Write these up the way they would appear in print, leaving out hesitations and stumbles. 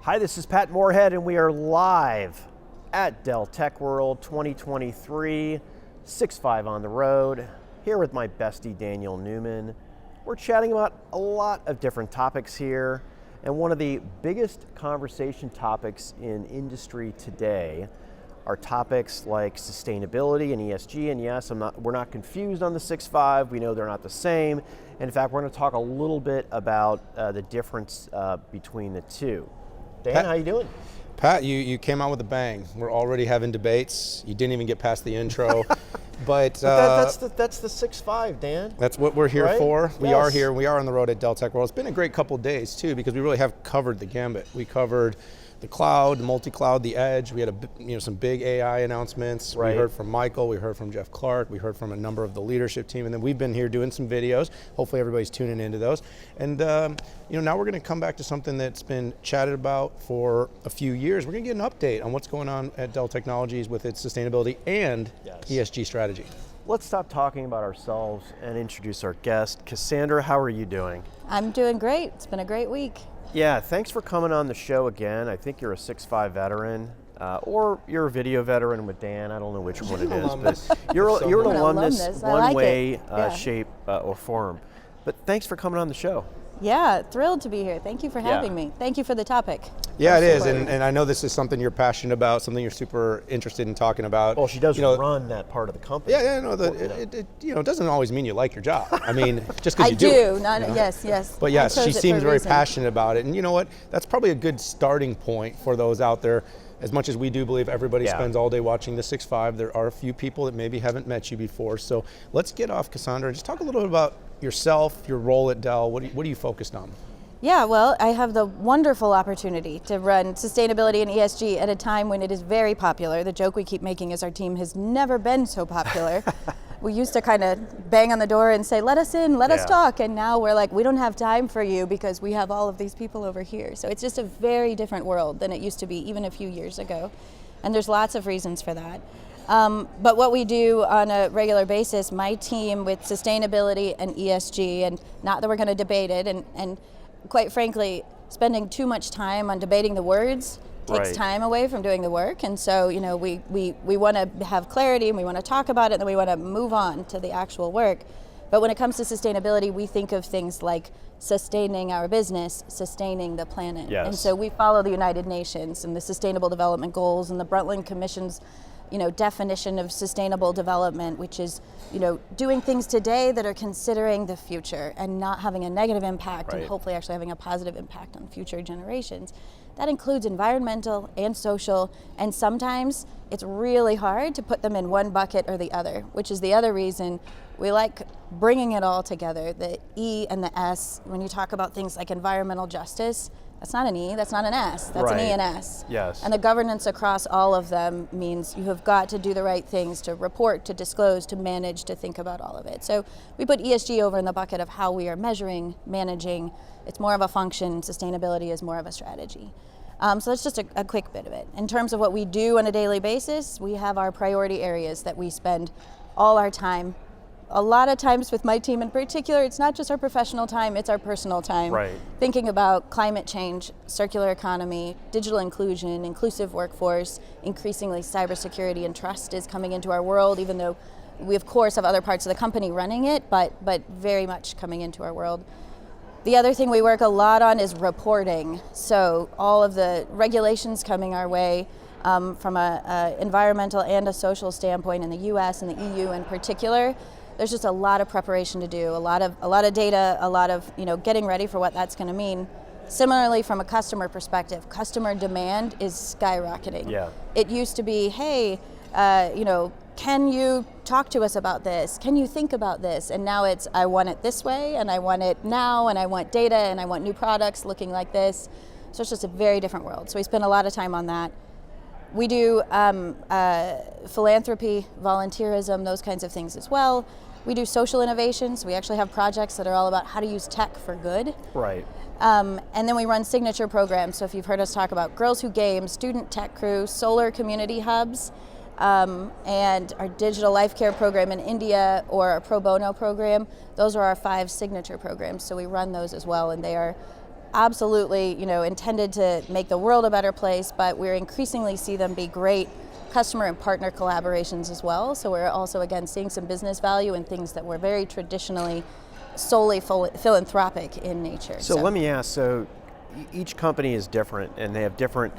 Hi, this is Pat Moorhead, and we are live at Dell Tech World 2023, 6.5 on the road, here with my bestie Daniel Newman. We're chatting about a lot of different topics here, and one of the biggest conversation topics in industry today are topics like sustainability and ESG, and yes, we're not confused on the 6.5, we know they're not the same. And in fact, we're going to talk a little bit about the difference between the two. Dan, Pat, how you doing? Pat, you came out with a bang. We're already having debates. You didn't even get past the intro. but that's the 6.5, Dan. That's what we're here for. We Yes. are here. We are on the road at Dell Tech World. It's been a great couple of days too, because we really have covered the gambit. We covered the cloud, the multi-cloud, the edge. We had some big AI announcents. Right. We heard from Michael. We heard from Jeff Clark. We heard from a number of the leadership team, and then we've been here doing some videos. Hopefully, everybody's tuning into those. And now we're going to come back to something that's been chatted about for a few years. We're going to get an update on what's going on at Dell Technologies with its sustainability and ESG strategy. Let's stop talking about ourselves and introduce our guest. Cassandra, how are you doing? I'm doing great. It's been a great week. Yeah, thanks for coming on the show again. I think you're a 6.5 veteran, or you're a video veteran with Dan. I don't know which one it is, but you're an alumnus one way, shape, or form. But thanks for coming on the show. Yeah, thrilled to be here. Thank you for having me. Thank you for the topic. Yeah, it is, and I know this is something you're passionate about, something you're super interested in talking about. Well, she does run that part of the company. Yeah, no, it doesn't always mean you like your job. I mean, just because I you do it. Yes. But yes, she seems very passionate about it, and you know what? That's probably a good starting point for those out there. As much as we do believe everybody spends all day watching the 6.5, there are a few people that maybe haven't met you before. So let's get off, Cassandra. Just talk a little bit about yourself, your role at Dell. What are you focused on? Yeah, well, I have the wonderful opportunity to run sustainability and ESG at a time when it is very popular. The joke we keep making is our team has never been so popular. We used to kind of bang on the door and say, let us in, let us talk. And now we're like, we don't have time for you because we have all of these people over here. So it's just a very different world than it used to be even a few years ago. And there's lots of reasons for that. But what we do on a regular basis, my team with sustainability and ESG, and not that we're going to debate it, and quite frankly, spending too much time on debating the words takes time away from doing the work. And so, we want to have clarity and we want to talk about it, and then we want to move on to the actual work. But when it comes to sustainability, we think of things like sustaining our business, sustaining the planet. Yes. And so we follow the United Nations and the Sustainable Development Goals and the Brundtland Commission's definition of sustainable development, which is, doing things today that are considering the future and not having a negative impact and hopefully actually having a positive impact on future generations. That includes environmental and social, and sometimes it's really hard to put them in one bucket or the other, which is the other reason we like bringing it all together, the E and the S. When you talk about things like environmental justice, that's not an E, that's not an S, that's an E and S. Yes. And the governance across all of them means you have got to do the right things to report, to disclose, to manage, to think about all of it. So we put ESG over in the bucket of how we are measuring, managing. It's more of a function, sustainability is more of a strategy. So that's just a quick bit of it. In terms of what we do on a daily basis, we have our priority areas that we spend all our time. A lot of times with my team in particular, it's not just our professional time, it's our personal time. Thinking about climate change, circular economy, digital inclusion, inclusive workforce, increasingly cybersecurity and trust is coming into our world, even though we of course have other parts of the company running it, but very much coming into our world. The other thing we work a lot on is reporting. So all of the regulations coming our way from a environmental and a social standpoint in the US and the EU in particular, there's just a lot of preparation to do, a lot of data, a lot of getting ready for what that's going to mean. Similarly, from a customer perspective, customer demand is skyrocketing. Yeah. It used to be, hey, can you talk to us about this? Can you think about this? And now it's, I want it this way, and I want it now, and I want data, and I want new products looking like this. So it's just a very different world. So we spend a lot of time on that. We do philanthropy, volunteerism, those kinds of things as well. We do social innovations. We actually have projects that are all about how to use tech for good. And then we run signature programs. So if you've heard us talk about Girls Who Game, Student Tech Crew, Solar Community Hubs, and our digital life care program in India, or our pro bono program, those are our 5 signature programs. So we run those as well, and they are absolutely, intended to make the world a better place, but we're increasingly see them be great customer and partner collaborations as well. So we're also, again, seeing some business value in things that were very traditionally solely philanthropic in nature. So let me ask, so each company is different and they have different,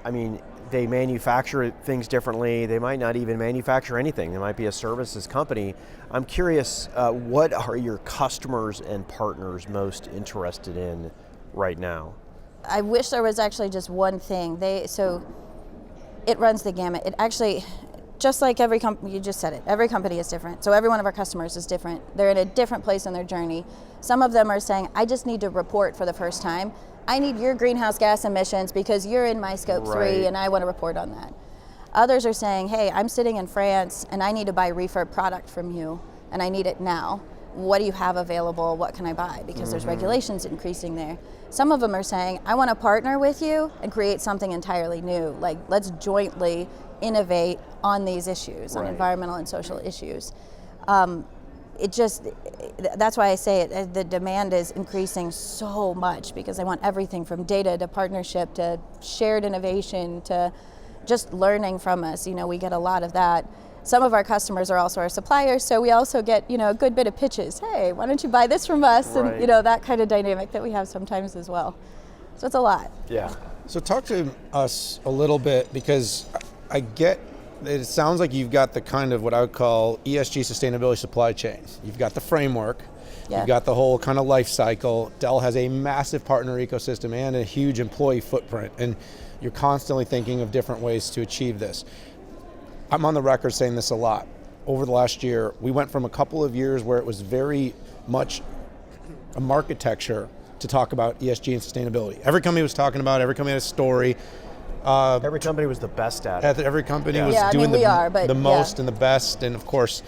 I mean, they manufacture things differently. They might not even manufacture anything. They might be a services company. I'm curious, what are your customers and partners most interested in right now? I wish there was actually just one thing. So it runs the gamut. It actually, just like every company, you just said it, every company is different. So every one of our customers is different. They're in a different place in their journey. Some of them are saying, I just need to report for the first time. I need your greenhouse gas emissions because you're in my scope 3 and I want to report on that. Others are saying, hey, I'm sitting in France and I need to buy refurb product from you and I need it now. What do you have available? What can I buy? Because there's regulations increasing there. Some of them are saying, I want to partner with you and create something entirely new. Like, let's jointly innovate on these issues, on environmental and social issues. That's why I say it, the demand is increasing so much because they want everything from data to partnership to shared innovation to just learning from us. We get a lot of that. Some of our customers are also our suppliers, so we also get, a good bit of pitches. Hey, why don't you buy this from us? And, that kind of dynamic that we have sometimes as well. So it's a lot. Yeah. So talk to us a little bit, because I get, it sounds like you've got the kind of what I would call ESG sustainability supply chain. You've got the framework, you've got the whole kind of life cycle. Dell has a massive partner ecosystem and a huge employee footprint, and you're constantly thinking of different ways to achieve this. I'm on the record saying this a lot. Over the last year, we went from a couple of years where it was very much a marketecture to talk about ESG and sustainability. Every company was talking about it, every company had a story. Every company was the best at it. Every company was doing the most and the best, and of course.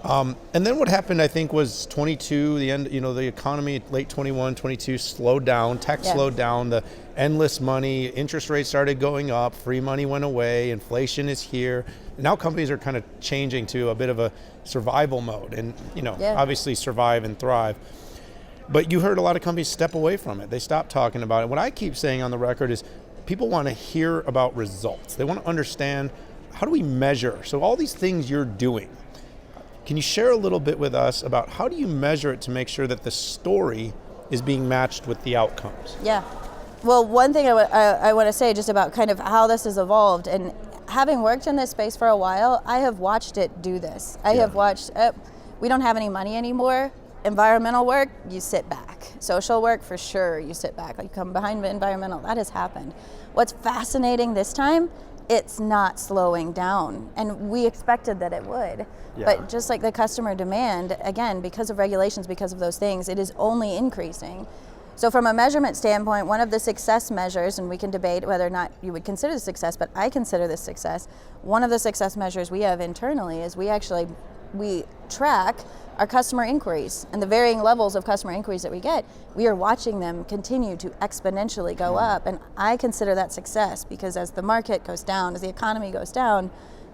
And then what happened, I think, was 22, the end, the economy, late 21, 22 slowed down, tech slowed down, the endless money, interest rates started going up, free money went away, inflation is here. Now companies are kind of changing to a bit of a survival mode and, obviously survive and thrive. But you heard a lot of companies step away from it. They stopped talking about it. What I keep saying on the record is people want to hear about results. They want to understand, how do we measure? So all these things you're doing, can you share a little bit with us about how do you measure it to make sure that the story is being matched with the outcomes? Yeah. Well, one thing I want to say just about kind of how this has evolved, and having worked in this space for a while, I have watched it do this. I have watched, we don't have any money anymore. Environmental work, you sit back. Social work, for sure, you sit back. Like, come behind environmental, that has happened. What's fascinating this time, it's not slowing down. And we expected that it would. But just like the customer demand, again, because of regulations, because of those things, it is only increasing. So from a measurement standpoint, one of the success measures, and we can debate whether or not you would consider this success, but I consider this success. One of the success measures we have internally is we track our customer inquiries, and the varying levels of customer inquiries that we get, we are watching them continue to exponentially go up, and I consider that success because as the market goes down, as the economy goes down,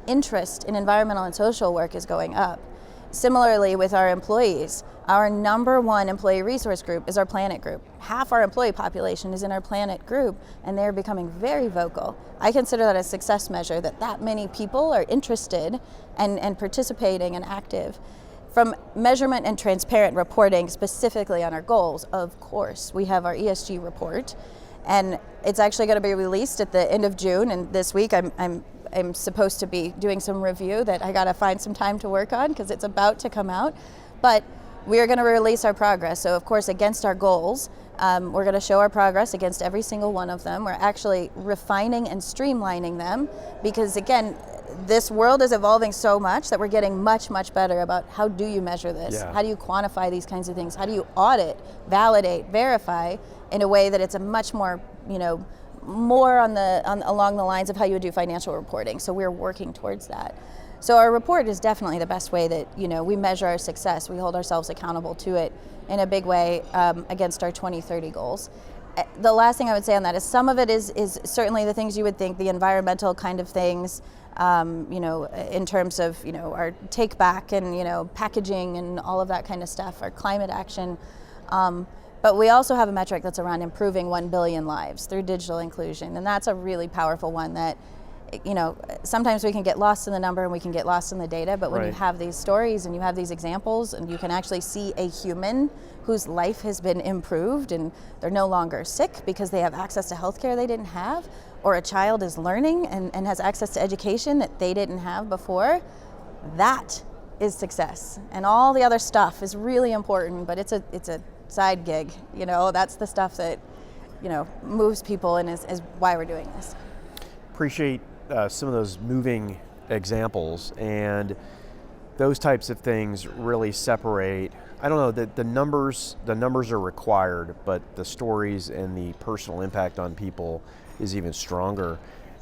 interest in environmental and social work is going up. Similarly with our employees, our number one employee resource group is our Planet group. Half our employee population is in our Planet group, and they're becoming very vocal. I consider that a success measure, that many people are interested and participating and active. From measurement and transparent reporting, specifically on our goals, of course, we have our ESG report, and it's actually going to be released at the end of June. And this week, I'm supposed to be doing some review that I got to find some time to work on because it's about to come out. But we are going to release our progress. So, of course, against our goals, we're going to show our progress against every single one of them. We're actually refining and streamlining them because, again, this world is evolving so much that we're getting much, much better about how do you measure this? How do you quantify these kinds of things? How do you audit, validate, verify in a way that it's a much more, more along the lines of how you would do financial reporting. So we're working towards that. So our report is definitely the best way that, we measure our success. We hold ourselves accountable to it in a big way against our 2030 goals. The last thing I would say on that is some of it is certainly the things you would think, the environmental kind of things, in terms of, our take back and, packaging and all of that kind of stuff, our climate action. But we also have a metric that's around improving 1 billion lives through digital inclusion. And that's a really powerful one that, sometimes we can get lost in the number and we can get lost in the data, but when you have these stories and you have these examples and you can actually see a human whose life has been improved and they're no longer sick because they have access to healthcare they didn't have, or a child is learning and has access to education that they didn't have before, that is success. And all the other stuff is really important, but it's a side gig. That's the stuff that moves people and is why we're doing this. Appreciate some of those moving examples, and those types of things really separate. I don't know that the numbers are required, but the stories and the personal impact on people is even stronger.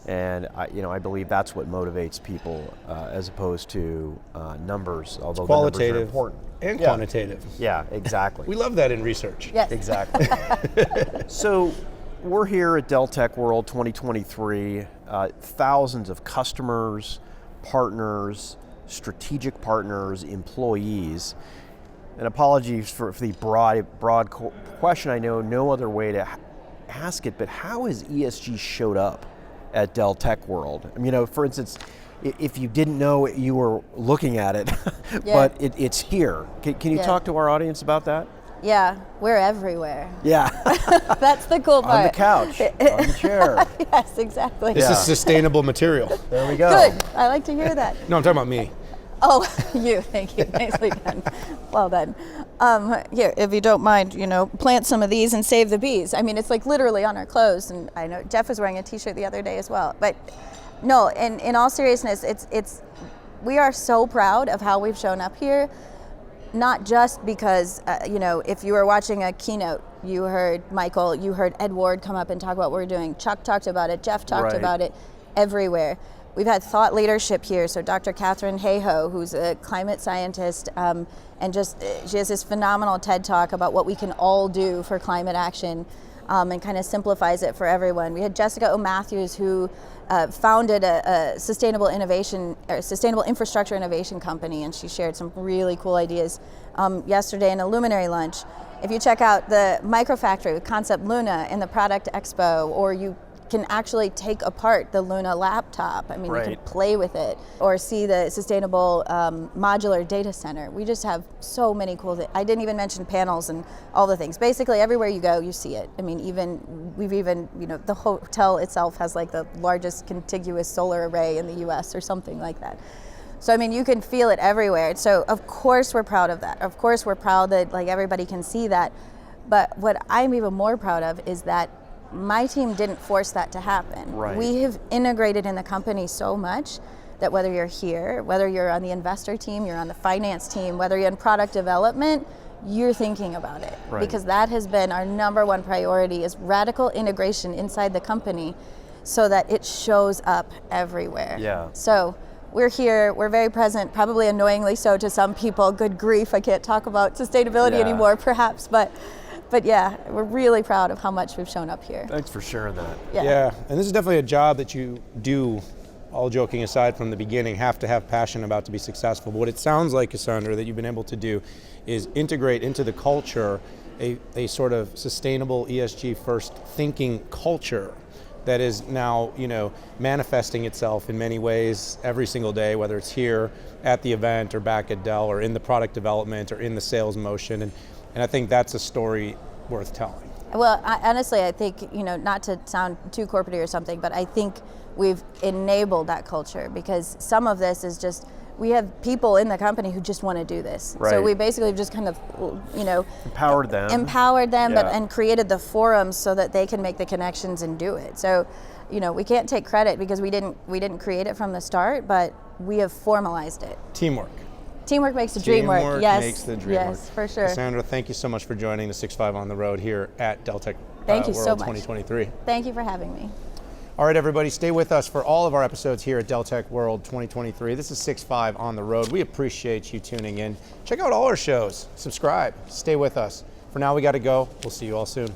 And I believe that's what motivates people as opposed to numbers, although qualitative the numbers are important. And quantitative. Yeah, exactly. We love that in research. Yes. Exactly. So we're here at Dell Tech World 2023, thousands of customers, partners, strategic partners, employees. And apologies for the broad question. I know no other way to ask it, but how has ESG showed up at Dell Tech World? For instance, if you didn't know you were looking at it, but it's here. Can you talk to our audience about that? Yeah, we're everywhere. Yeah. That's the cool part. On the couch, on the chair. Yes, exactly. This is sustainable material. There we go. Good, I like to hear that. No, I'm talking about me. Oh, you, thank you, nicely done. Well done. Here, if you don't mind, plant some of these and save the bees. It's like literally on our clothes, and I know Jeff was wearing a t-shirt the other day as well. But no, in all seriousness, we are so proud of how we've shown up here. Not just because, if you were watching a keynote, you heard Michael, you heard Ed Ward come up and talk about what we're doing. Chuck talked about it, Jeff talked about it, everywhere. We've had thought leadership here. So Dr. Catherine Hayhoe, who's a climate scientist, and she has this phenomenal TED Talk about what we can all do for climate action, and kind of simplifies it for everyone. We had Jessica O. Matthews, who founded a sustainable infrastructure innovation company, and she shared some really cool ideas yesterday in a luminary lunch. If you check out the Microfactory with Concept Luna in the Product Expo, or you can actually take apart the Luna laptop. You can play with it, or see the sustainable modular data center. We just have so many cool things. I didn't even mention panels and all the things. Basically, everywhere you go, you see it. The hotel itself has like the largest contiguous solar array in the US or something like that. So you can feel it everywhere. So of course we're proud of that. Of course we're proud that everybody can see that. But what I'm even more proud of is that my team didn't force that to happen. Right. We have integrated in the company so much that whether you're here, whether you're on the investor team, you're on the finance team, whether you're in product development, you're thinking about it. Right. Because that has been our number one priority, is radical integration inside the company so that it shows up everywhere. Yeah. So we're here, we're very present, probably annoyingly so to some people. Good grief, I can't talk about sustainability anymore perhaps, but yeah, we're really proud of how much we've shown up here. Thanks for sharing that. Yeah, and this is definitely a job that you do, all joking aside from the beginning, have to have passion about to be successful. But what it sounds like, Cassandra, that you've been able to do is integrate into the culture a sort of sustainable ESG first thinking culture that is now, manifesting itself in many ways every single day, whether it's here at the event or back at Dell or in the product development or in the sales motion. And I think that's a story worth telling. Well, honestly, I think, not to sound too corporate or something, but I think we've enabled that culture, because some of this is just, we have people in the company who just want to do this. Right. So we basically just kind of, empowered them, and created the forums so that they can make the connections and do it. So, we can't take credit because we didn't create it from the start, but we have formalized it. Teamwork makes the dream work. Teamwork Yes, makes the dream yes, work. for sure. Cassandra, thank you so much for joining the 6.5 on the road here at Dell Tech Thank you World so much. 2023. Thank you for having me. All right, everybody, stay with us for all of our episodes here at Dell Tech World 2023. This is 6.5 on the road. We appreciate you tuning in. Check out all our shows. Subscribe. Stay with us. For now, we got to go. We'll see you all soon.